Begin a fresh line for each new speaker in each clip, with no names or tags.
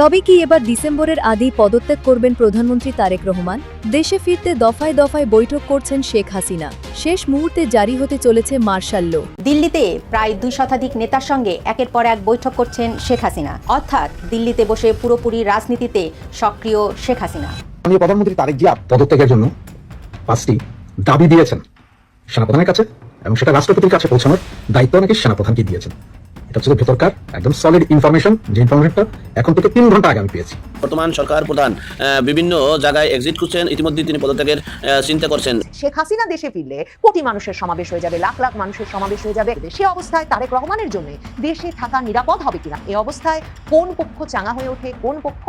তবে কি এবার ডিসেম্বরের আগেই পদত্যাগ করবেন প্রধানমন্ত্রী তারেক রহমান? দেশে ফিরতে দফায় দফায় বৈঠক করছেন শেখ হাসিনা। শেষ মুহূর্তে জারি হতে চলেছে মার্শাল ল।
দিল্লিতে প্রায় 2 শতাধিক নেতার সঙ্গে একের পর এক বৈঠক করছেন শেখ হাসিনা, অর্থাৎ দিল্লিতে বসে পুরোপুরি রাজনীতিতে সক্রিয় শেখ হাসিনা।
মাননীয় প্রধানমন্ত্রী তারেক জিয়া পদত্যাগের জন্য 5টি দাবি দিয়েছেন সেনাপ্রধানের কাছে, এবং সেটা রাষ্ট্রপতির কাছে পৌঁছানোর দায়িত্ব নাকি সেনাপ্রধানকে দিয়েছেন। এটা হচ্ছে ভেতরকার একদম সলিড ইনফরমেশন, যে ইনফরমেশনটা এখন থেকে 3 ঘন্টা আগে আমি পেয়েছি।
বর্তমান সরকার প্রধান বিভিন্ন জায়গায় এক্সিট করছেন, ইতিমধ্যে তিনি পদত্যাগের চিন্তা করছেন।
শেখ হাসিনা দেশে ফিরলে কোটি মানুষের সমাবেশ হয়ে যাবে, লাখ লাখ মানুষের সমাবেশ হয়ে যাবে। সে অবস্থায় তারেক রহমানের জন্য দেশে থাকা নিরাপদ হবে কিনা, এই অবস্থায় কোন পক্ষ চাঙা হয়ে ওঠে, কোন পক্ষ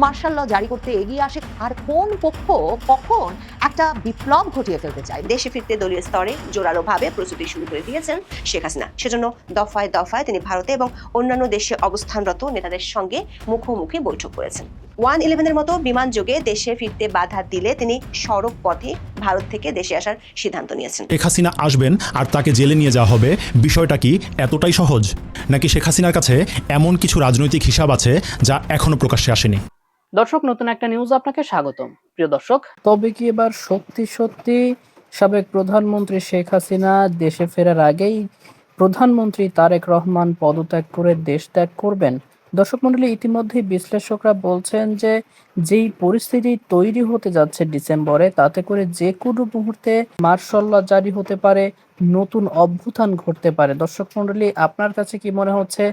মার্শাল ল জারি করতে এগিয়ে আসে, আর কোন পক্ষ কখন একটা বিপ্লব ঘটিয়ে ফেলতে চায়।
দেশে ফিরতে দলীয় স্তরে জোরালোভাবে প্রস্তুতি শুরু করে দিয়েছেন শেখ হাসিনা। সেজন্য দফায় দফায় তিনি ভারতে এবং অন্যান্য দেশে অবস্থানরত নেতাদের সঙ্গে মুখোমুখি বৈঠক করেছেন। 111-এর মতো বিমান যোগে দেশে ফিরতে বাধা দিলে তিনি সড়ক পথে ভারত থেকে দেশে আসার সিদ্ধান্ত নিয়েছেন।
শেখ হাসিনা আসবেন আর তাকে জেলে নিয়ে যাওয়া হবে, বিষয়টা কি এতটাই সহজ? নাকি শেখ হাসিনার কাছে এমন কিছু রাজনৈতিক হিসাব আছে যা এখনো প্রকাশ্যে আসেনি?
দর্শক, নতুন একটা নিউজ আপনাকে স্বাগতম। প্রিয় দর্শক,
তবে কি এবার সত্যি সাবেক প্রধানমন্ত্রী শেখ হাসিনা দেশে ফেরার আগেই প্রধানমন্ত্রী তারেক রহমান পদত্যাগ করে দেশ ত্যাগ করবেন? দর্শক মণ্ডলী, ইতিমধ্যেই বিশ্লেষকরা বলছেন যে যেই পরিস্থিতি তৈরি হতে যাচ্ছে ডিসেম্বরে, তাতে করে যে কোনো মুহূর্তে মার্শাল ল জারি হতে পারে, নতুন অভ্যুত্থান ঘটতে পারে। দর্শক মণ্ডলী, আপনার কাছে কি মনে হচ্ছে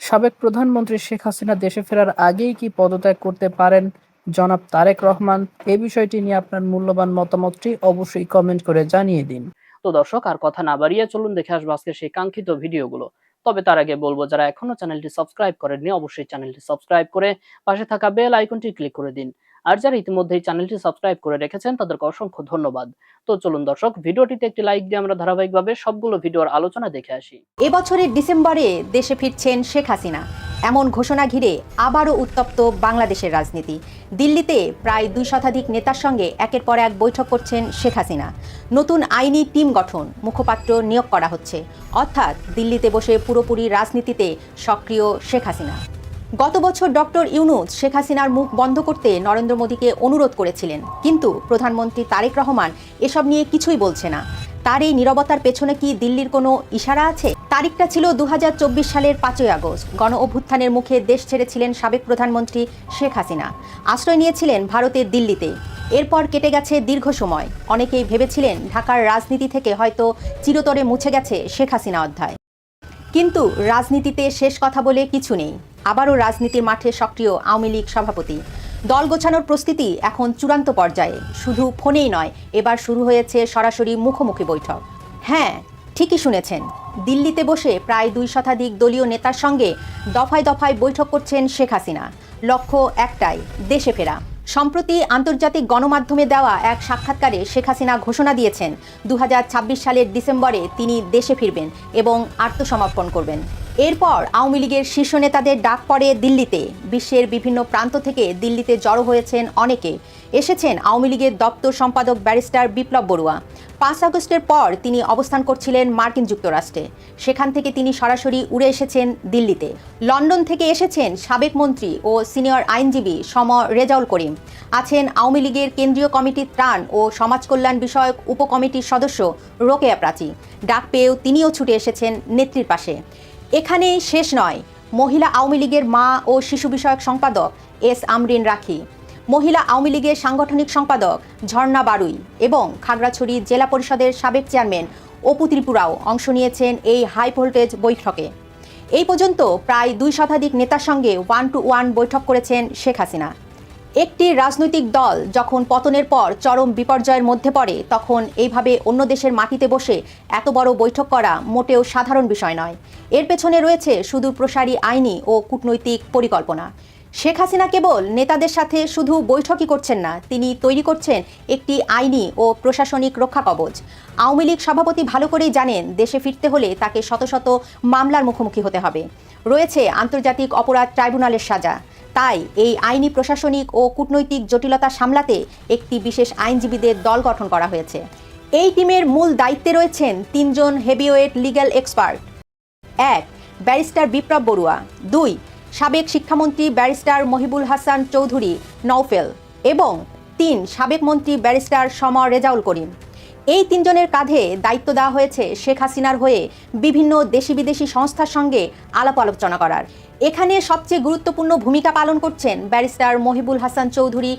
সাবেক প্রধানমন্ত্রী শেখ হাসিনা দেশে ফেরার আগেই কি পদত্যাগ করতে পারেন জনাব তারেক রহমান? এই বিষয়টি নিয়ে আপনার মূল্যবান মতামতটি অবশ্যই কমেন্ট করে জানিয়ে দিন।
তো দর্শক, আর কথা না বাড়িয়ে চলুন দেখে আসবো আজকে সেই কাঙ্ক্ষিত ভিডিওগুলো। তবে তার আগে বলবো, যারা এখনো চ্যানেলটি সাবস্ক্রাইব করেননি অবশ্যই চ্যানেলটি সাবস্ক্রাইব করে পাশে থাকা বেল আইকনটি ক্লিক করে দিন। আর যারা ইতিমধ্যেই চ্যানেলটি সাবস্ক্রাইব করে রেখেছেন তাদেরকে অসংখ্য ধন্যবাদ। তো চলুন দর্শক, ভিডিওটিতে একটি লাইক দিয়ে আমরা ধারাবাহিকভাবে সবগুলো ভিডিওর আলোচনা দেখে আসি।
এবছরের ডিসেম্বরে দেশে ফিরছেন শেখ হাসিনা, এমন ঘোষণা ঘিরে আবারও উত্তপ্ত বাংলাদেশের রাজনীতি। দিল্লিতে প্রায় 2 শতাধিক নেতার সঙ্গে একের পর এক বৈঠক করছেন শেখ হাসিনা। নতুন আইনি টিম গঠন, মুখপাত্র নিয়োগ করা হচ্ছে, অর্থাৎ দিল্লিতে বসে পুরোপুরি রাজনীতিতে সক্রিয় শেখ হাসিনা। গত বছর ডক্টর ইউনূস শেখ হাসিনার মুখ বন্ধ করতে নরেন্দ্র মোদীকে অনুরোধ করেছিলেন, কিন্তু প্রধানমন্ত্রী তারেক রহমান এসব নিয়ে কিছুই বলছে না। তার এই নীরবতার পেছনে কি দিল্লির কোনো ইশারা আছে? তারিখটা ছিল 2024 সালের 5ই আগস্ট। গণ অভ্যুত্থানের মুখে দেশ ছেড়েছিলেন সাবেক প্রধানমন্ত্রী শেখ হাসিনা, আশ্রয় নিয়েছিলেন ভারতের দিল্লিতে। এরপর কেটে গেছে দীর্ঘ সময়। অনেকেই ভেবেছিলেন ঢাকার রাজনীতি থেকে হয়তো চিরতরে মুছে গেছে শেখ হাসিনা অধ্যায়। কিন্তু রাজনীতিতে শেষ কথা বলে কিছু নেই। আবারও রাজনীতির মাঠে সক্রিয় আওয়ামী লীগ সভাপতি। দল গোছানোর প্রস্তুতি এখন চূড়ান্ত পর্যায়ে। শুধু ফোনেই নয়, এবার শুরু হয়েছে সরাসরি মুখোমুখি বৈঠক। হ্যাঁ, ঠিকই শুনেছেন, দিল্লিতে বসে প্রায় 2 শতাধিক দলীয় নেতার সঙ্গে দফায় দফায় বৈঠক করছেন শেখ হাসিনা। লক্ষ্য একটাই, দেশে ফেরা। সম্প্রতি আন্তর্জাতিক গণমাধ্যমে দেওয়া এক সাক্ষাৎকারে শেখ হাসিনা ঘোষণা দিয়েছেন 2026 সালের ডিসেম্বরে তিনি দেশে ফিরবেন এবং আত্মসমর্পণ করবেন। এরপর আওয়ামী লীগের শীর্ষ নেতাদের ডাক পড়ে দিল্লিতে। বিশ্বের বিভিন্ন প্রান্ত থেকে দিল্লিতে জড়ো হয়েছেন অনেকে। এসেছেন আওয়ামী লীগের দপ্তর সম্পাদক ব্যারিস্টার বিপ্লব বড়ুয়া। 5 আগস্টের পর তিনি অবস্থান করছিলেন মার্কিন যুক্তরাষ্ট্রে। সেখান থেকে তিনি সরাসরি উড়ে এসেছেন দিল্লিতে। লন্ডন থেকে এসেছেন সাবেক মন্ত্রী ও সিনিয়র আইনজীবী সম রেজাউল করিম। আছেন আওয়ামী লীগের কেন্দ্রীয় কমিটির ত্রাণ ও সমাজ কল্যাণ বিষয়ক উপকমিটির সদস্য রোকেয়া প্রাচী। ডাক পেয়েও তিনিও ছুটে এসেছেন নেত্রীর পাশে। এখানেই শেষ নয়, মহিলা আওয়ামী লীগের মা ও শিশু বিষয়ক সম্পাদক এস আমরিন রাখি, মহিলা আওয়ামী লীগের সাংগঠনিক সম্পাদক ঝর্ণা বারুই এবং খাগড়াছড়ি জেলা পরিষদের সাবেক চেয়ারম্যান অপু ত্রিপুরাও অংশ নিয়েছেন এই হাই ভোল্টেজ বৈঠকে। এই পর্যন্ত প্রায় 2 শতাধিক নেতার সঙ্গে 1-to-1 বৈঠক করেছেন শেখ হাসিনা। একটি রাজনৈতিক দল যখন পতনের পর চরম বিপর্যয়ের মধ্যে পড়ে, তখন এইভাবে অন্য দেশের মাটিতে বসে এত বড় বৈঠক করা মোটেও সাধারণ বিষয় নয়। এর পেছনে রয়েছে সুদূরপ্রসারী আইনি ও কূটনৈতিক পরিকল্পনা। শেখ হাসিনা কেবল নেতাদের সাথে শুধু বৈঠকই করছেন না, তিনি তৈরি করছেন একটি আইনি ও প্রশাসনিক রক্ষা কবচ। আওয়ামী লীগ সভাপতি ভালো করেই জানেন, দেশে ফিরতে হলে তাকে শত শত মামলার মুখোমুখি হতে হবে। রয়েছে আন্তর্জাতিক অপরাধ ট্রাইব্যুনালের সাজা। তাই এই আইনি, প্রশাসনিক ও কূটনৈতিক জটিলতা সামলাতে একটি বিশেষ আইনজীবীদের দল গঠন করা হয়েছে। এই টিমের মূল দায়িত্বে রয়েছেন 3 জন হেভিওয়েট লিগ্যাল এক্সপার্ট। 1. ব্যারিস্টার বিপ্লব বড়ুয়া। 2. সাবেক শিক্ষামন্ত্রী ব্যারিস্টার মহিবুল হাসান চৌধুরী নওফেল এবং 3 সাবেক মন্ত্রী ব্যারিস্টার সমর রেজাউল করিম। এই 3 জনের কাঁধে দায়িত্ব দেওয়া হয়েছে শেখ হাসিনার হয়ে বিভিন্ন দেশি বিদেশি সংস্থার সঙ্গে আলাপ আলোচনা করার। এখানে সবচেয়ে গুরুত্বপূর্ণ ভূমিকা পালন করছেন ব্যারিস্টার মহিবুল হাসান চৌধুরী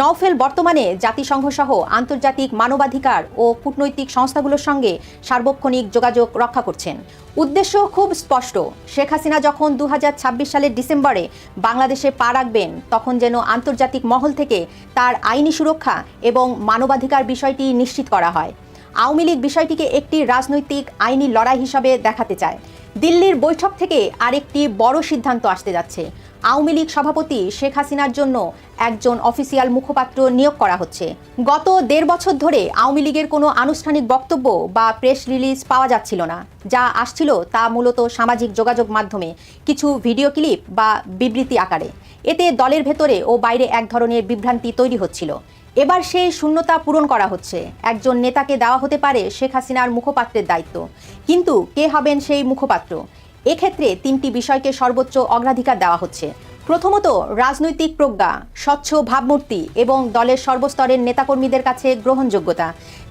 নওফেল বর্তমানে জাতিসংঘ সহ আন্তর্জাতিক মানবাধিকার ও কূটনৈতিক সংস্থাগুলোর সঙ্গে সার্বক্ষণিক যোগাযোগ রক্ষা করছেন। উদ্দেশ্য খুব স্পষ্ট, শেখ হাসিনা যখন 2026 সালের ডিসেম্বরে বাংলাদেশে পা রাখবেন তখন যেন আন্তর্জাতিক মহল থেকে তার আইনি সুরক্ষা এবং মানবাধিকার বিষয়টি নিশ্চিত করা হয়। আওয়ামী লীগ বিষয়টিকে একটি রাজনৈতিক আইনি লড়াই হিসাবে দেখাতে চায়। দিল্লির বৈঠক থেকে আরেকটি বড় সিদ্ধান্ত আসতে যাচ্ছে। আওয়ামী লীগ সভাপতি শেখ হাসিনার জন্য একজন অফিসিয়াল মুখপাত্র নিয়োগ করা হচ্ছে। গত 1.5 বছর ধরে আওয়ামী লীগের কোনো আনুষ্ঠানিক বক্তব্য বা প্রেস রিলিজ পাওয়া যাচ্ছিল না। যা আসছিল তা মূলত সামাজিক যোগাযোগ মাধ্যমে কিছু ভিডিও ক্লিপ বা বিবৃতি আকারে। এতে দলের ভেতরে ও বাইরে এক ধরনের বিভ্রান্তি তৈরি হচ্ছিল। এবার সেই শূন্যতা পূরণ করা হচ্ছে। একজন নেতাকে দেওয়া হতে পারে শেখ হাসিনার মুখপাত্রের দায়িত্ব, কিন্তু কে হবেন সেই মুখপাত্র? এক্ষেত্রে 3টি বিষয়কে সর্বোচ্চ অগ্রাধিকার দেওয়া হচ্ছে। প্রথমত, রাজনৈতিক প্রজ্ঞা, স্বচ্ছ ভাবমূর্তি এবং দলের সর্বস্তরের নেতাকর্মীদের কাছে গ্রহণযোগ্যতা,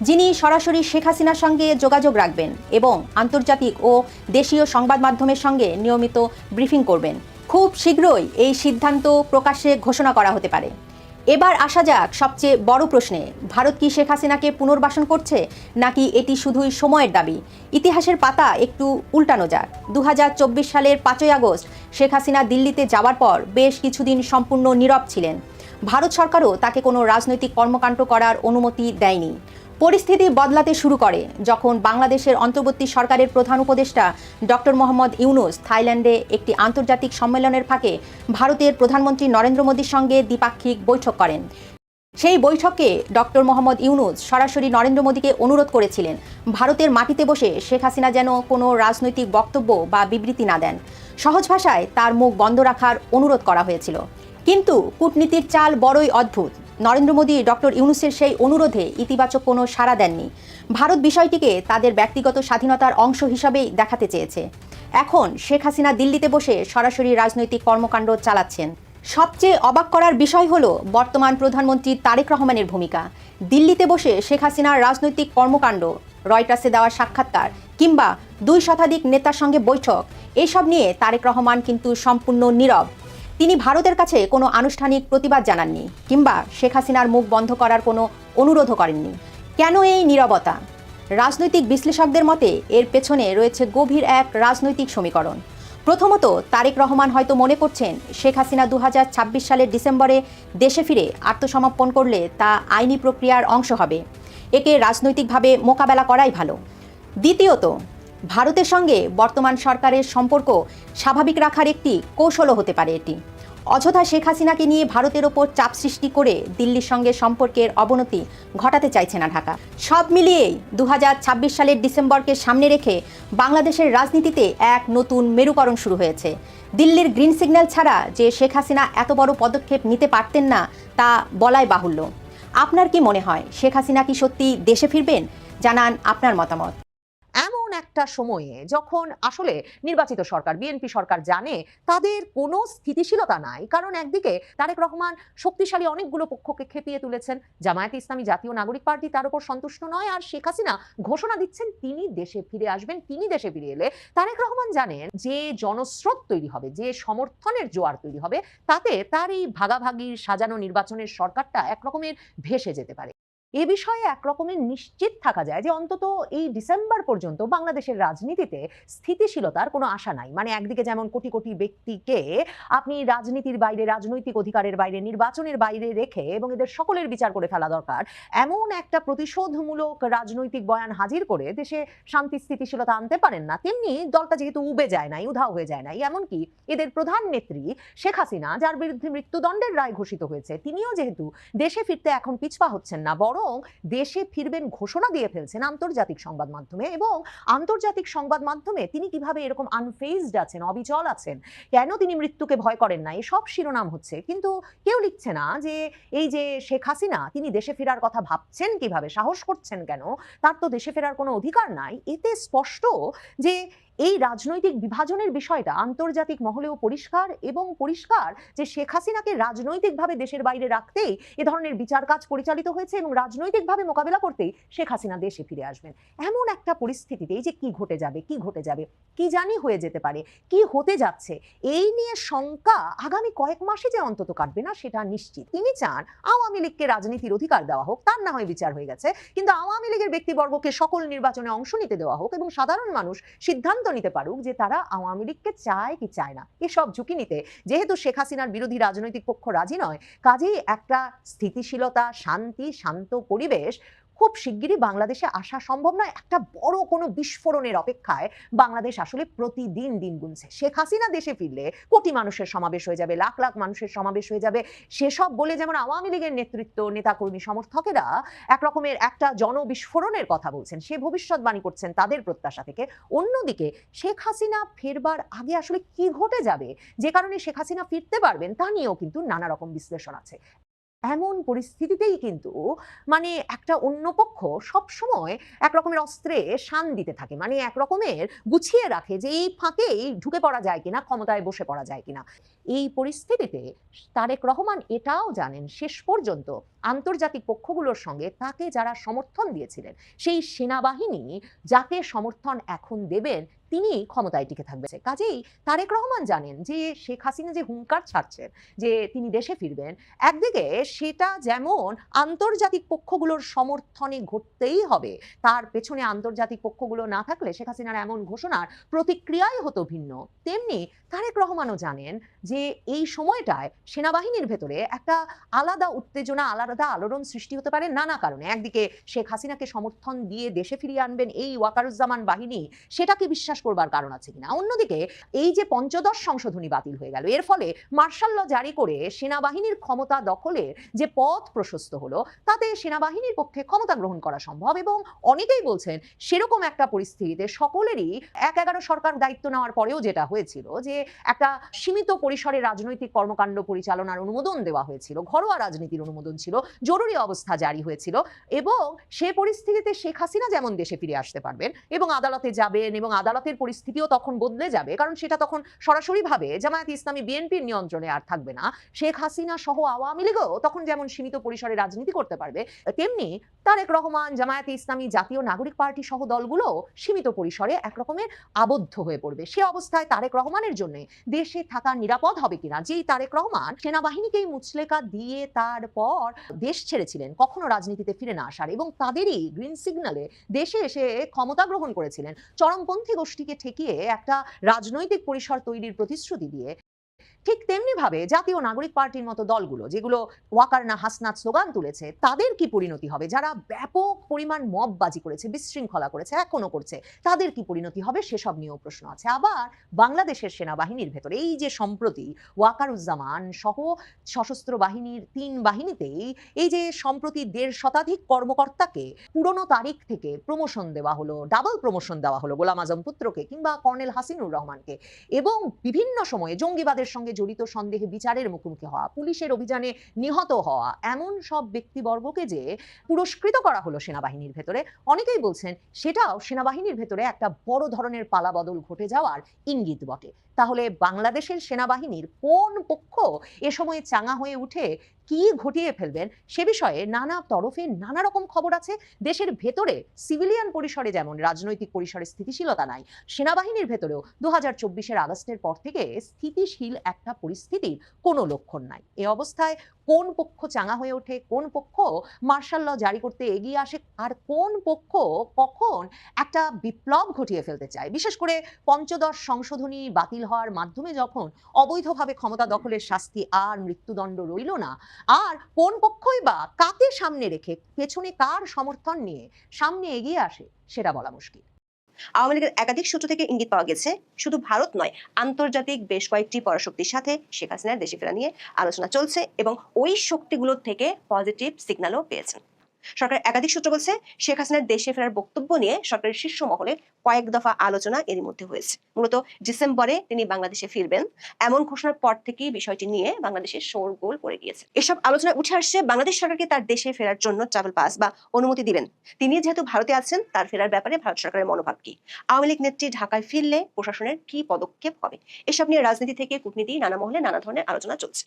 যিনি সরাসরি শেখ হাসিনার সঙ্গে যোগাযোগ রাখবেন এবং আন্তর্জাতিক ও দেশীয় সংবাদ মাধ্যমের সঙ্গে নিয়মিত ব্রিফিং করবেন। খুব শীঘ্রই এই সিদ্ধান্ত প্রকাশ্যে ঘোষণা করা হতে পারে। এবার আসা যাক সবচেয়ে বড় প্রশ্নে, ভারত কি শেখ হাসিনাকে পুনর্বাসন করছে নাকি এটি শুধুই সময়ের দাবি? ইতিহাসের পাতা একটু উল্টানো যাক। 2024 সালের 5ই আগস্ট শেখ হাসিনা দিল্লিতে যাওয়ার পর বেশ কিছুদিন সম্পূর্ণ নীরব ছিলেন। ভারত সরকারও তাকে কোনো রাজনৈতিক কর্মকাণ্ড করার অনুমতি দেয়নি। পরিস্থিতি বদলাতে শুরু করে যখন বাংলাদেশের অন্তর্বর্তী সরকারের প্রধান উপদেষ্টা ডক্টর মোহাম্মদ ইউনূস থাইল্যান্ডে একটি আন্তর্জাতিক সম্মেলনের ফাঁকে ভারতের প্রধানমন্ত্রী নরেন্দ্র মোদীর সঙ্গে দ্বিপাক্ষিক বৈঠক করেন। সেই বৈঠকে ডক্টর মোহাম্মদ ইউনূস সরাসরি নরেন্দ্র মোদীকে অনুরোধ করেছিলেন ভারতের মাটিতে বসে শেখ হাসিনা যেন কোনো রাজনৈতিক বক্তব্য বা বিবৃতি না দেন। সহজ ভাষায় তার মুখ বন্ধ রাখার অনুরোধ করা হয়েছিল। কিন্তু কূটনীতির চাল বড়ই অদ্ভুত। নরেন্দ্র মোদী ডক্টর ইউনূসের সেই অনুরোধে ইতিবাচক কোনো সাড়া দেননি। ভারত বিষয়টিকে তাদের ব্যক্তিগত স্বাধীনতার অংশ হিসাবেই দেখাতে চেয়েছে। এখন শেখ হাসিনা দিল্লিতে বসে সরাসরি রাজনৈতিক কর্মকাণ্ড চালাচ্ছেন। সবচেয়ে অবাক করার বিষয় হলো বর্তমান প্রধানমন্ত্রী তারেক রহমানের ভূমিকা। দিল্লিতে বসে শেখ হাসিনার রাজনৈতিক কর্মকাণ্ড, রয়টার্সে দেওয়া সাক্ষাৎকার কিংবা 2 শতাধিক নেতার সঙ্গে বৈঠক, এসব নিয়ে তারেক রহমান কিন্তু সম্পূর্ণ নীরব। তিনি ভারতের কাছে কোনো আনুষ্ঠানিক প্রতিবাদ জানাননি কিংবা শেখ হাসিনার মুখ বন্ধ করার কোনো অনুরোধও করেননি। কেন এই নীরবতা? রাজনৈতিক বিশ্লেষকদের মতে এর পেছনে রয়েছে গভীর এক রাজনৈতিক সমীকরণ। প্রথমত, তারেক রহমান হয়তো মনে করছেন শেখ হাসিনা 2026 সালের ডিসেম্বরে দেশে ফিরে আত্মসমর্পণ করলে তা আইনি প্রক্রিয়ার অংশ হবে। একে রাজনৈতিকভাবে মোকাবেলা করাই ভালো। দ্বিতীয়ত, ভারতের সঙ্গে বর্তমান সরকারের সম্পর্ক স্বাভাবিক রাখার একটি কৌশলও হতে পারে এটি। অযথা শেখ হাসিনাকে নিয়ে ভারতের ওপর চাপ সৃষ্টি করে দিল্লির সঙ্গে সম্পর্কের অবনতি ঘটাতে চাইছে না ঢাকা। সব মিলিয়েই 2026 সালের ডিসেম্বরকে সামনে রেখে বাংলাদেশের রাজনীতিতে এক নতুন মেরুকরণ শুরু হয়েছে। দিল্লির গ্রিন সিগন্যাল ছাড়া যে শেখ হাসিনা এত বড় পদক্ষেপ নিতে পারতেন না তা বলাই বাহুল্য। আপনার কি মনে হয় শেখ হাসিনা কি সত্যি দেশে ফিরবেন? জানান আপনার মতামত।
এমন একটা সময়ে যখন আসলে নির্বাচিত সরকার, বিএনপি সরকার জানে তাদের কোনো স্থিতিশীলতা নাই, কারণ একদিকে তারেক রহমান শক্তিশালী অনেকগুলো পক্ষকে খেপিয়ে তুলেছেন, জামায়াতে ইসলামী, জাতীয় নাগরিক পার্টি তার উপর সন্তুষ্ট নয়, আর শেখ হাসিনা ঘোষণা দিচ্ছেন তিনি দেশে ফিরে আসবেন। তিনি দেশে ফিরে এলে তারেক রহমান জানেন যে জনস্রোত তৈরি হবে, যে সমর্থনের জোয়ার তৈরি হবে, তাতে তার এই ভাগাভাগির সাজানো নির্বাচনের সরকারটা একরকমের ভেসে যেতে পারে। এ বিষয়ে একরকমের নিশ্চিত থাকা যায় যে অন্তত এই ডিসেম্বর পর্যন্ত বাংলাদেশের রাজনীতিতে স্থিতিশীলতার কোনো আশা নাই। মানে একদিকে যেমন কোটি কোটি ব্যক্তিকে আপনি রাজনীতির বাইরে, রাজনৈতিক অধিকারের বাইরে, নির্বাচনের বাইরে রেখে এবং এদের সকলের বিচার করে ফেলা দরকার, এমন একটা প্রতিশোধমূলক রাজনৈতিক বয়ান হাজির করে দেশে শান্তি স্থিতিশীলতা আনতে পারেন না। তেমনি দলটা যেহেতু উবে যায় নাই, উধাও হয়ে যায় নাই, এমনকি এদের প্রধান নেত্রী শেখ হাসিনা, যার বিরুদ্ধে মৃত্যুদণ্ডের রায় ঘোষিত হয়েছে, তিনিও যেহেতু দেশে ফিরতে এখন পিছপা হচ্ছেন না, বরং দেশে ফিরবেন ঘোষণা দিয়ে ফেলছেন আন্তর্জাতিক সংবাদ মাধ্যমে। এবং আন্তর্জাতিক সংবাদ মাধ্যমে তিনি কিভাবে এরকম আনফেজড আছেন, অবিচল আছেন, কেন তিনি মৃত্যুকে ভয় করেন না, এসব শিরোনাম হচ্ছে। কিন্তু কেউ লিখছে না যে এই যে শেখ হাসিনা তিনি দেশে ফেরার কথা ভাবছেন কিভাবে, সাহস করছেন কেন, তার তো দেশে ফেরার কোনো অধিকার নাই। এতে স্পষ্ট যে এই রাজনৈতিক বিভাজনের বিষয়টা আন্তর্জাতিক মহলেও পরিষ্কার, এবং পরিষ্কার যে শেখ হাসিনাকে রাজনৈতিকভাবে দেশের বাইরে রাখতেই এ ধরনের বিচার কাজ পরিচালিত হয়েছে, এবং রাজনৈতিকভাবে মোকাবেলা করতেই শেখ হাসিনা দেশে ফিরে আসবেন। এমন একটা পরিস্থিতিতে এই যে কি ঘটে যাবে, কি জানি হয়ে যেতে পারে, কি হতে যাচ্ছে, এই নিয়ে শঙ্কা আগামী কয়েক মাসে যে অন্তত কাটবে না সেটা নিশ্চিত। তিনি চান আওয়ামী লীগকে রাজনীতির অধিকার দেওয়া হোক, তার না হয় বিচার হয়ে গেছে, কিন্তু আওয়ামী লীগের ব্যক্তিবর্গকে সকল নির্বাচনে অংশ নিতে দেওয়া হোক এবং সাধারণ মানুষ সিদ্ধান্ত নিতে পারুক যে তারা আওয়ামী লীগকে চায় কি চায় না। এসব ঝুঁকি নিতে যেহেতু শেখ হাসিনার বিরোধী রাজনৈতিক পক্ষ রাজি নয়, কাজেই একটা স্থিতিশীলতা, শান্তি, শান্ত পরিবেশ খুব শিগগিরই বাংলাদেশে আসা সম্ভব নয়। একটা বড় কোনো বিস্ফোরণের অপেক্ষায় বাংলাদেশ আসলে প্রতিদিন দিন গুনছে। শেখ হাসিনা দেশে ফিরলে কোটি মানুষের সমাবেশ হয়ে যাবে, লাখ লাখ মানুষের সমাবেশ হয়ে যাবে, সেসব বলে যেমন আওয়ামী লীগের নেতৃত্ব, নেতাকর্মী, সমর্থকেরা একরকমের একটা জনবিস্ফোরণের কথা বলছেন, সে ভবিষ্যৎবাণী করছেন তাদের প্রত্যাশা থেকে। অন্যদিকে শেখ হাসিনা ফেরবার আগে আসলে কি ঘটে যাবে যে কারণে শেখ হাসিনা ফিরতে পারবেন তা নিয়েও কিন্তু নানা রকম বিশ্লেষণ আছে। এমন পরিস্থিতিতেই কিন্তু মানে একটা অন্য পক্ষ সবসময় একরকমের অস্ত্রে শান দিতে থাকে, মানে একরকমের গুছিয়ে রাখে যে এই ফাঁকেই ঢুকে পড়া যায় কিনা, ক্ষমতায় বসে পড়া যায় কিনা। এই পরিস্থিতিতে তারেক রহমান এটাও জানেন শেষ পর্যন্ত আন্তর্জাতিক পক্ষগুলোর সঙ্গে তাকে যারা সমর্থন দিয়েছিলেন, সেই সেনাবাহিনী যাকে সমর্থন এখন দেবেন তিনি ক্ষমতায় টিকে থাকবে। কাজেই তারেক রহমান জানেন যে শেখ হাসিনা যে হুঙ্কার ছাড়ছেন যে তিনি দেশে ফিরবেন, একদিকে সেটা যেমন আন্তর্জাতিক পক্ষগুলোর সমর্থনে ঘটতেই হবে, তার পেছনে আন্তর্জাতিক পক্ষগুলো না থাকলে শেখ হাসিনার এমন ঘোষণার প্রতিক্রিয়াই হতো ভিন্ন, তেমনি তারেক রহমানও জানেন যে এই সময়টায় সেনাবাহিনীর ভেতরে একটা আলাদা উত্তেজনা, আলাদা আলোড়ন সৃষ্টি হতে পারে নানা কারণে। একদিকে শেখ হাসিনাকে সমর্থন দিয়ে দেশে ফিরিয়ে আনবেন এই ওয়াকারুজ্জামান বাহিনী, সেটাকে বিশ্বাস করবার কারণ আছে কিনা। অন্যদিকে এই যে পঞ্চদশ সংশোধনী বাতিল হয়ে গেল, এর ফলে মার্শাল ল জারি করে সেনাবাহিনীর ক্ষমতা দখলের যে পথ প্রশস্ত হলো, তাতে সেনাবাহিনীর পক্ষে ক্ষমতা গ্রহণ করা সম্ভব, এবং অনেকেই বলছেন সেরকম একটা পরিস্থিতিতে সকলেরই ১/১১ সরকার দায়িত্ব নেওয়ার পরেও যেটা হয়েছিল যে একটা সীমিত পরিসরে রাজনৈতিক কর্মকাণ্ড পরিচালনার অনুমোদন দেওয়া হয়েছিল, ঘরোয়া রাজনীতির অনুমোদন ছিল, জরুরি অবস্থা জারি হয়েছিল, এবং সে পরিস্থিতিতে শেখ হাসিনা যেমন দেশে ফিরে আসতে পারবেন এবং আদালতে যাবেন, এবং আদালতের পরিস্থিতিও তখন বদলে যাবে, কারণ সেটা তখন সরাসরিভাবে জামায়াতে ইসলামী বিএনপির নিয়ন্ত্রণে আর থাকবে না। শেখ হাসিনা সহ আওয়ামী লীগও তখন যেমন সীমিত পরিসরে রাজনীতি করতে পারবে, তেমনি তারেক রহমান, জামায়াতে ইসলামী, জাতীয় নাগরিক পার্টি সহ দলগুলো সীমিত পরিসরে একরকমের আবদ্ধ হয়ে পড়বে। সে অবস্থায় তারেক রহমানের জন্য দেশে থাকা নিরাপদ হবে কিনা, যেই তারেক রহমান সেনাবাহিনীকেই মুচলেকা দিয়ে তারপর দেশ ছেড়েছিলেন কখনো রাজনীতিতে ফিরে না আসার, এবং তাদেরই গ্রিন সিগন্যালে দেশে এসে ক্ষমতা গ্রহণ করেছিলেন, চরমপন্থী গোষ্ঠীকে ঠেকিয়ে একটা রাজনৈতিক পরিসর তৈরির প্রতিশ্রুতি দিয়ে, ঠিক তেমনি ভাবে জাতীয় নাগরিক পার্টির মতো দলগুলো যেগুলো ওয়াকার না হাসনাত স্লোগান তুলেছে, তাদের কি পরিণতি হবে? যারা ব্যাপক পরিমাণ মববাজি করেছে, বিশৃঙ্খলা করেছে, এখনো করছে, তাদের কি পরিণতি হবে সেসব নিয়েও প্রশ্ন আছে। আবার বাংলাদেশের সেনাবাহিনীর ভেতরে এই যে সম্প্রতি ওয়াকারুজ্জামান সহ সশস্ত্র বাহিনীর ৩ বাহিনীতেই এই যে সম্প্রতি ১.৫ শতাধিক কর্মকর্তাকে পুরনো তারিখ থেকে প্রমোশন দেওয়া হলো, ডাবল প্রমোশন দেওয়া হলো, গোলাম আজম পুত্রকে কিংবা কর্নেল হাসিনুর রহমানকে, এবং বিভিন্ন সময়ে জঙ্গিবাদের সঙ্গে জড়িত সন্দেহে বিচারের মুখোমুখি হওয়া, পুলিশের অভিযানে নিহত হওয়া এমন সব ব্যক্তিবর্গকে যে পুরস্কৃত করা হলো সেনাবাহিনীর ভেতরে, অনেকেই বলছেন সেটাও সেনাবাহিনীর ভেতরে একটা বড় ধরনের পালাবদল ঘটে যাওয়ার ইঙ্গিত বটে। তাহলে বাংলাদেশের সেনাবাহিনীর কোন পক্ষ এ সময় চাঙা হয়ে উঠে কি ঘটিয়ে ফেলবেন সে বিষয়ে নানা তরফে নানা রকম খবর আছে। দেশের ভেতরে সিভিলিয়ান পরিসরে যেমন রাজনৈতিক পরিসরে স্থিতিশীলতা নাই, সেনাবাহিনীর ভেতরেও ২০২৪-এর আগস্টের পর থেকে স্থিতিশীল একটা পরিস্থিতির কোনো লক্ষণ নাই। এ অবস্থায় কোন পক্ষ চাঙা হয়ে ওঠে, কোন পক্ষ মার্শাল ল জারি করতে এগিয়ে আসে, আর কোন পক্ষ কখন একটা বিপ্লব ঘটিয়ে ফেলতে চায়, বিশেষ করে পঞ্চদশ সংশোধনী বাতিল হওয়ার মাধ্যমে যখন অবৈধভাবে ক্ষমতা দখলের শাস্তি আর মৃত্যুদণ্ড রইল না, আর কোন পক্ষই বা কাকে সামনে রেখে পেছনে কার সমর্থন নিয়ে সামনে এগিয়ে আসে সেটা বলা মুশকিল।
আওয়ামী লীগের একাধিক সূত্র থেকে ইঙ্গিত পাওয়া গেছে শুধু ভারত নয়, আন্তর্জাতিক বেশ কয়েকটি পরাশক্তির সাথে শেখ হাসিনার দেশে ফেরা নিয়ে আলোচনা চলছে, এবং ওই শক্তিগুলোর থেকে পজিটিভ সিগন্যালও পেয়েছেন। সরকার একাধিক সূত্র বলছে শেখ হাসিনার দেশে ফেরার বক্তব্য নিয়ে সরকারের শীর্ষ মহলে কয়েক দফা আলোচনা এরই মধ্যে হয়েছে। মূলত ডিসেম্বরে তিনি বাংলাদেশে ফিরবেন এমন ঘোষণার পর থেকেই বিষয়টি নিয়ে বাংলাদেশের শোরগোল পড়ে গিয়েছে। এসব আলোচনায় উঠে আসছে বাংলাদেশ সরকারকে তার দেশে ফেরার জন্য ট্রাভেল পাস বা অনুমতি দিবেন। তিনি যেহেতু ভারতে আছেন, তার ফেরার ব্যাপারে ভারত সরকারের মনোভাব কি, আওয়ামী লীগ নেত্রী ঢাকায় ফিরলে প্রশাসনের কি পদক্ষেপ হবে, এসব নিয়ে রাজনীতি থেকে কূটনীতি নানা মহলে নানা ধরনের আলোচনা চলছে।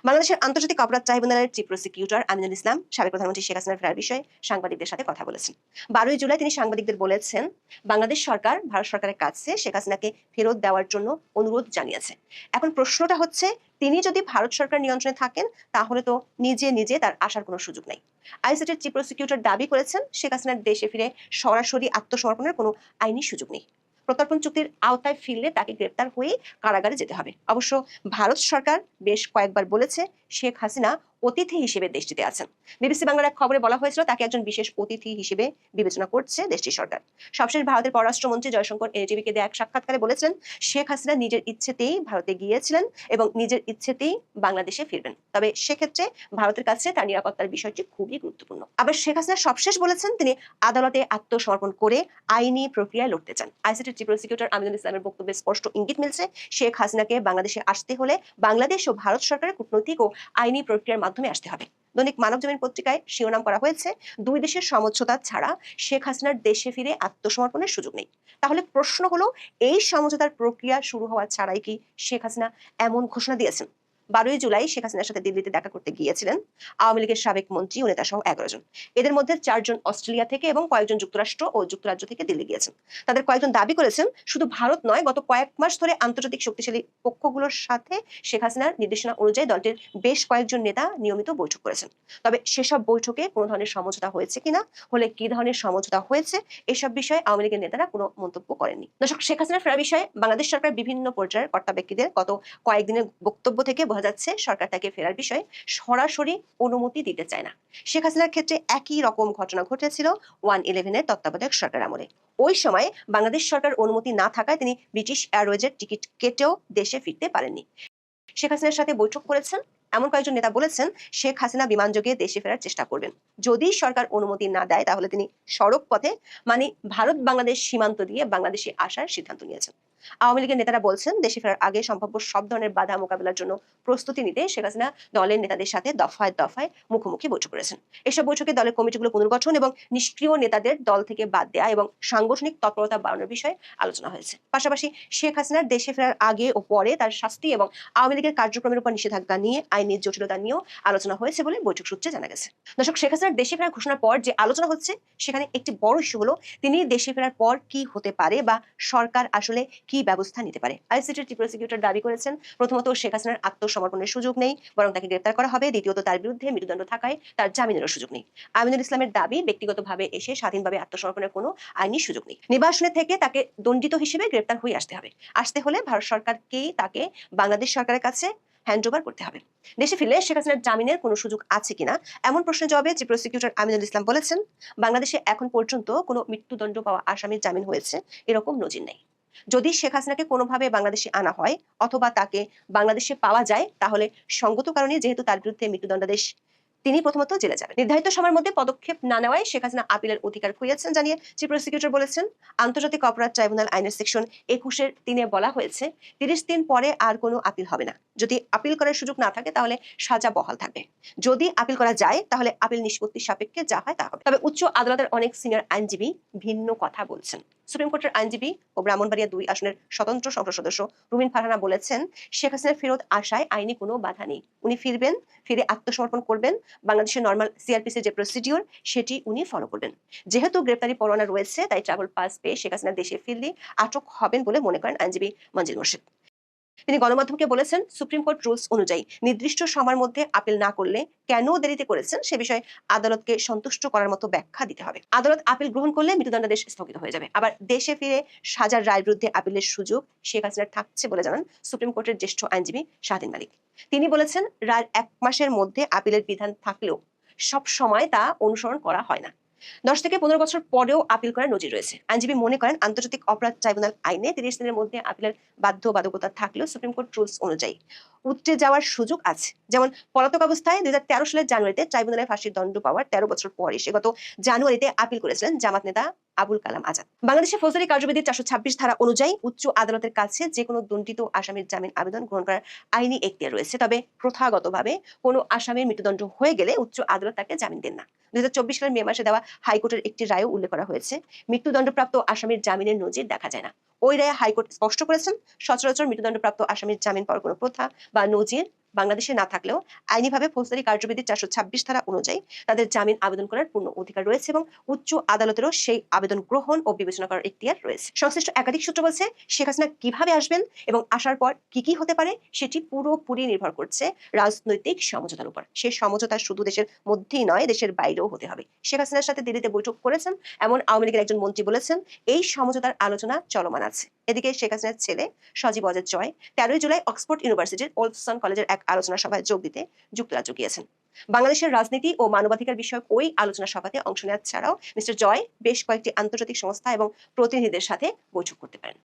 বাংলাদেশের আন্তর্জাতিক অপরাধ ট্রাইব্যুনালের চিফ প্রসিকিউটর আমিনুল ইসলাম সাবেক প্রধানমন্ত্রী শেখ হাসিনার ফেরার বিষয়ে সাংবাদিকদের সাথে কথা বলেছেন। 12 জুলাই তিনি সাংবাদিকদের বলেছেন, বাংলাদেশ সরকার ভারত সরকারের কাছে শেখ হাসিনাকে ফেরত দেওয়ার জন্য অনুরোধ জানিয়েছে। এখন প্রশ্নটা হচ্ছে, তিনি যদি ভারত সরকার নিয়ন্ত্রণে থাকেন তাহলে তো নিজে নিজে তার আসার কোনো সুযোগ নাই। আইসিটির চিফ প্রসিকিউটর দাবি করেছেন, শেখ হাসিনার দেশে ফিরে সরাসরি আত্মসমর্পণের কোনো আইনি সুযোগ নেই। প্রত্যর্পণ চুক্তির আওতায় ফিরলে তাকে গ্রেপ্তার হয়ে কারাগারে যেতে হবে। অবশ্য ভারত সরকার বেশ কয়েকবার বলেছে শেখ হাসিনা অতিথি হিসেবে দেশটিতে আছেন। বিবিসি বাংলার এক খবরে বলা হয়েছিল, তাকে একজন বিশেষ অতিথি হিসেবে বিবেচনা করছে দেশটির সরকার। সবশেষ ভারতের পররাষ্ট্রমন্ত্রী জয়শঙ্কর এনটিভিকে দেয়া এক সাক্ষাৎকারে বলেছেন, শেখ হাসিনা নিজের ইচ্ছেতেই ভারতে গিয়েছিলেন এবং নিজের ইচ্ছেতেই বাংলাদেশে ফিরবেন। তবে সেক্ষেত্রে ভারতের কাছে তার নিরাপত্তার বিষয়টি খুবই গুরুত্বপূর্ণ। আবার শেখ হাসিনা সবশেষ বলেছেন, তিনি আদালতে আত্মসমর্পণ করে আইনি প্রক্রিয়ায় লড়তে চান। আইসিটির চিফ প্রসিকিউটর আমিনুল ইসলামের বক্তব্যে স্পষ্ট ইঙ্গিত মিলছে, শেখ হাসিনাকে বাংলাদেশে আসতে হলে বাংলাদেশ ও ভারত সরকারের কূটনৈতিক ও আইনি প্রক্রিয়ার মাধ্যমে আসতে হবে। দৈনিক মানবজমিন পত্রিকায় শিরোনাম করা হয়েছে, দুই দেশের সমঝোতা ছাড়া শেখ হাসিনার দেশে ফিরে আত্মসমর্পণের সুযোগ নেই। তাহলে প্রশ্ন হলো, এই সমঝোতার প্রক্রিয়া শুরু হওয়া ছাড়াই কি শেখ হাসিনা এমন ঘোষণা দিয়েছেন? 12 জুলাই শেখ হাসিনার সাথে দিল্লিতে দেখা করতে গিয়েছিলেন আওয়ামী লীগের সাবেক মন্ত্রী ও নেতা সহ 11 জন। এদের মধ্যে 4 জন অস্ট্রেলিয়া থেকে এবং কয়েকজন যুক্তরাষ্ট্র ও যুক্তরাজ্য থেকে দিল্লি গিয়েছেন। তাদের কয়েকজন দাবি করেছেন, শুধু ভারত নয়, গত কয়েক মাস ধরে আন্তর্জাতিক শক্তিশালী পক্ষগুলোর সাথে শেখ হাসিনার নির্দেশনা অনুযায়ী দলটির বেশ কয়েকজন নেতা নিয়মিত বৈঠক করেছেন। তবে সেসব বৈঠকে কোনো ধরনের সমঝোতা হয়েছে কিনা, হলে কি ধরনের সমঝোতা হয়েছে, এসব বিষয়ে আওয়ামী লীগের নেতারা কোনো মন্তব্য করেননি। দর্শক, শেখ হাসিনার ফেরার বিষয়ে বাংলাদেশ সরকার বিভিন্ন পর্যায়ের কর্তা ব্যক্তিদের গত কয়েকদিনের বক্তব্য থেকে বোঝা যাচ্ছে সরকার তাকে ফেরার বিষয়ে সরাসরি অনুমতি দিতে চায় না। শেখ হাসিনার ক্ষেত্রে একই রকম ঘটনা ঘটেছিল 111-এর তত্ত্বাবধায়ক সরকার আমলে। ওই সময় বাংলাদেশ সরকার অনুমতি না থাকায় তিনি ব্রিটিশ এয়ারওয়েজের টিকিট কেটেও দেশে ফিরতে পারেননি। শেখ হাসিনার সাথে বৈঠক করেছেন এমন কয়েকজন নেতা বলেছেন, শেখ হাসিনা বিমানযোগে দেশে ফেরার চেষ্টা করবেন। যদি সরকার অনুমতি না দেয় তাহলে তিনি সড়ক পথে, মানে ভারত বাংলাদেশ সীমান্ত দিয়ে বাংলাদেশে আসার সিদ্ধান্ত নিয়েছেন। আওয়ামী লীগের নেতারা বলছেন, দেশে ফেরার আগে সম্ভাব্য সব ধরনের বাধা মোকাবেলার জন্য প্রস্তুতি নিতে শেখ হাসিনা দলের নেতাদের সাথে দফায় দফায় মুখোমুখি বৈঠক করেছেন। এসব বৈঠকে দলের কমিটিগুলো পুনর্গঠন এবং নিষ্ক্রিয় নেতাদের দল থেকে বাদ দেয়া এবং সাংগঠনিক তৎপরতা বাড়ানোর বিষয়ে আলোচনা হয়েছে। পাশাপাশি শেখ হাসিনার দেশে ফেরার আগে ও পরে তার শাস্তি এবং আওয়ামী লীগের কার্যক্রমের উপর নিষেধাজ্ঞা নিয়ে আইনের জটিলতা নিয়েও আলোচনা হয়েছে বলে বৈঠক সূত্রে জানা গেছে। দর্শক, শেখ হাসিনার দেশে ফেরার ঘোষণার পর যে আলোচনা হচ্ছে, সেখানে একটি বড় ইস্যু হলো তিনি দেশে ফেরার পর কি হতে পারে বা সরকার আসলে কি ব্যবস্থা নিতে পারে। আইসিটির চিফ প্রসিকিউটর দাবি করেছেন, প্রথমত শেখ হাসিনার আত্মসমর্পণের সুযোগ নেই, বরং তাকে গ্রেপ্তার করা হবে। দ্বিতীয়ত, তার বিরুদ্ধে মৃত্যুদণ্ড থাকায় তার জামিনেরও সুযোগ নেই। আমিনুল ইসলামের দাবি, ব্যক্তিগতভাবে এসে স্বাধীনভাবে আত্মসমর্পণের কোনো আইনি সুযোগ নেই। নির্বাসনে থেকে তাকে দণ্ডিত হিসেবে গ্রেপ্তার হয়ে আসতে হবে। আসতে হলে ভারত সরকারকেই তাকে বাংলাদেশ সরকারের কাছে হ্যান্ডওভার করতে হবে। দেশে ফিরলে শেখ হাসিনার জামিনের কোনো সুযোগ আছে কিনা এমন প্রশ্নের জবাবে চিফ প্রসিকিউটর আমিনুল ইসলাম বলেছেন, বাংলাদেশে এখন পর্যন্ত কোনো মৃত্যুদণ্ড পাওয়া আসামির জামিন হয়েছে এরকম নজির নেই। যদি শেখ হাসিনাকে কোনোভাবে বাংলাদেশে আনা হয় অথবা তাকে বাংলাদেশে পাওয়া যায়, তাহলে সঙ্গত কারণে যেহেতু তার বিরুদ্ধে মৃত্যুদণ্ডাদেশ, তিনি প্রথমত জেলে যাবেন। নির্ধারিত সময়ের মধ্যে পদক্ষেপ না নেওয়ায় শেখ হাসিনা আপিলের অধিকার খুইয়েছেন জানিয়ে চিফ প্রসিকিউটর বলেছেন, আন্তর্জাতিক অপরাধ ট্রাইব্যুনাল আইনের সেকশন 21-3 বলা হয়েছে 30 দিন পরে আর কোনো আপিল হবে না। যদি আপিল করার সুযোগ না থাকে তাহলে সাজা বহাল থাকবে। যদি আপিল করা যায় তাহলে আপিল নিষ্পত্তির সাপেক্ষে যা হয় তা হবে। তবে উচ্চ আদালতের অনেক সিনিয়র আইনজীবী ভিন্ন কথা বলছেন। সুপ্রিম কোর্টের আইনজীবী ও ব্রাহ্মণবাড়িয়া 2 আসনের স্বতন্ত্র সংসদ সদস্য রুমিন ফারহানা বলেছেন, শেখ হাসিনার ফেরত আসায় আইনি কোনো বাধা নেই। উনি ফিরবেন, ফিরে আত্মসমর্পণ করবেন, বাংলাদেশের নর্মাল সিআরপিসির যে প্রসিডিওর সেটি উনি ফলো করবেন। যেহেতু গ্রেপ্তারি পরোয়ানা রয়েছে, তাই ট্রাভেল পাস পেয়ে শেখ হাসিনা দেশে ফিরলে আটক হবেন বলে মনে করেন আইনজীবী মঞ্জিল মোর্শেদ। তিনি গণমাধ্যমকে বলেছেন, সুপ্রিম কোর্ট রুলস অনুযায়ী নির্দিষ্ট সময়ের মধ্যে আপিল না করলে কেন দেরিতে করেছেন সে বিষয়ে আদালতকে সন্তুষ্ট করার মতো ব্যাখ্যা দিতে হবে। আদালত আপিল গ্রহণ করলে মৃত্যুদণ্ডাদেশ স্থগিত হয়ে যাবে। আবার দেশে ফিরে সাজার রায়ের বিরুদ্ধে আপিলের সুযোগ শেখ হাসিনার থাকছে বলে জানান সুপ্রিম কোর্টের জ্যেষ্ঠ আইনজীবী শাহদিন মালিক। তিনি বলেছেন, রায়ের 1 মাসের মধ্যে আপিলের বিধান থাকলেও সব সময় তা অনুসরণ করা হয় না। 10 থেকে 15 বছর পরেও আপিল করার নজির রয়েছে। আইনজীবী মনে করেন আন্তর্জাতিক অপরাধ ট্রাইব্যুনাল আইনে 30 দিনের মধ্যে আপিলের বাধ্যবাধকতা থাকলেও সুপ্রিম কোর্ট রুলস অনুযায়ী উতরে যাওয়ার সুযোগ আছে। যেমন পলাতক অবস্থায় 2013 সালের জানুয়ারিতে ট্রাইব্যুনালে ফাঁসির দণ্ড পাওয়ার 13 বছর পরে সে গত জানুয়ারিতে আপিল করেছিলেন জামাত নেতা আবুল কালাম আজাদ। বাংলাদেশের ফৌজদারি কার্যবিধির 426 ধারা অনুযায়ী উচ্চ আদালতের কাছে যে কোনো দণ্ডিত আসামির জামিন আবেদন গ্রহণ করার আইনি এখতিয়ার রয়েছে। তবে প্রথাগতভাবে কোনো আসামির মৃত্যুদণ্ড হয়ে গেলে উচ্চ আদালত তাকে জামিন দেন না। 2024 সালের মে মাসে দেওয়া হাইকোর্টের একটি রায়ে উল্লেখ করা হয়েছে, মৃত্যুদণ্ডপ্রাপ্ত আসামির জামিনের নজির দেখা যায় না। ওই রায়ে হাইকোর্ট স্পষ্ট করেছেন, সচরাচর মৃত্যুদণ্ডপ্রাপ্ত আসামির জামিন পাওয়ার কোনো প্রথা বা নজির বাংলাদেশে না থাকলেও আইনিভাবে ফৌজদারি কার্যবিধির 426 ধারা অনুযায়ী তাদের জামিন আবেদন করার পূর্ণ অধিকার রয়েছে এবং উচ্চ আদালতেরও সেই আবেদন গ্রহণ ও বিবেচনা করার এখতিয়ার রয়েছে। সংশ্লিষ্ট একাধিক সূত্র বলছে, শেখ হাসিনা কিভাবে আসবেন এবং আসার পর কি কি হতে পারে সেটি পুরোপুরি নির্ভর করছে রাজনৈতিক সমঝোতার উপর। সেই সমঝোতা শুধু দেশের মধ্যেই নয়, দেশের বাইরেও হতে হবে। শেখ হাসিনার সাথে দিল্লিতে বৈঠক করেছেন এমন আওয়ামী লীগের একজন মন্ত্রী বলেছেন, এই সমঝোতার আলোচনা চলমান আছে। এদিকে শেখ হাসিনার ছেলে সজীব অজয় জয় 13 জুলাই অক্সফোর্ড ইউনিভার্সিটির ওলফসন কলেজের এক আলোচনা সভায় যোগ দিতে যুক্তরাজ্য গিয়েছেন। বাংলাদেশের রাজনীতি ও মানবাধিকার বিষয়ক ওই আলোচনা সভাতে অংশ নেওয়া ছাড়াও মিস্টার জয় বেশ কয়েকটি আন্তর্জাতিক সংস্থা এবং প্রতিনিধিদের সাথে বৈঠক করতে পারেন।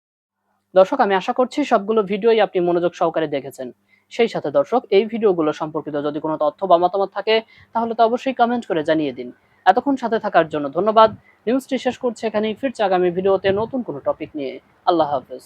দর্শক, আমি আশা করছি সবগুলো ভিডিওই আপনি মনোযোগ সহকারে দেখেছেন। সেই সাথে দর্শক, এই ভিডিওগুলো সম্পর্কিত যদি কোনো তথ্য বা মতামত থাকে তাহলে তো অবশ্যই কমেন্ট করে জানিয়ে দিন। এতক্ষণ সাথে থাকার জন্য ধন্যবাদ। নিউজটি শেষ করছে এখানেই, ফিরছে আগামী ভিডিওতে নতুন কোনো টপিক নিয়ে। আল্লাহ হাফেজ।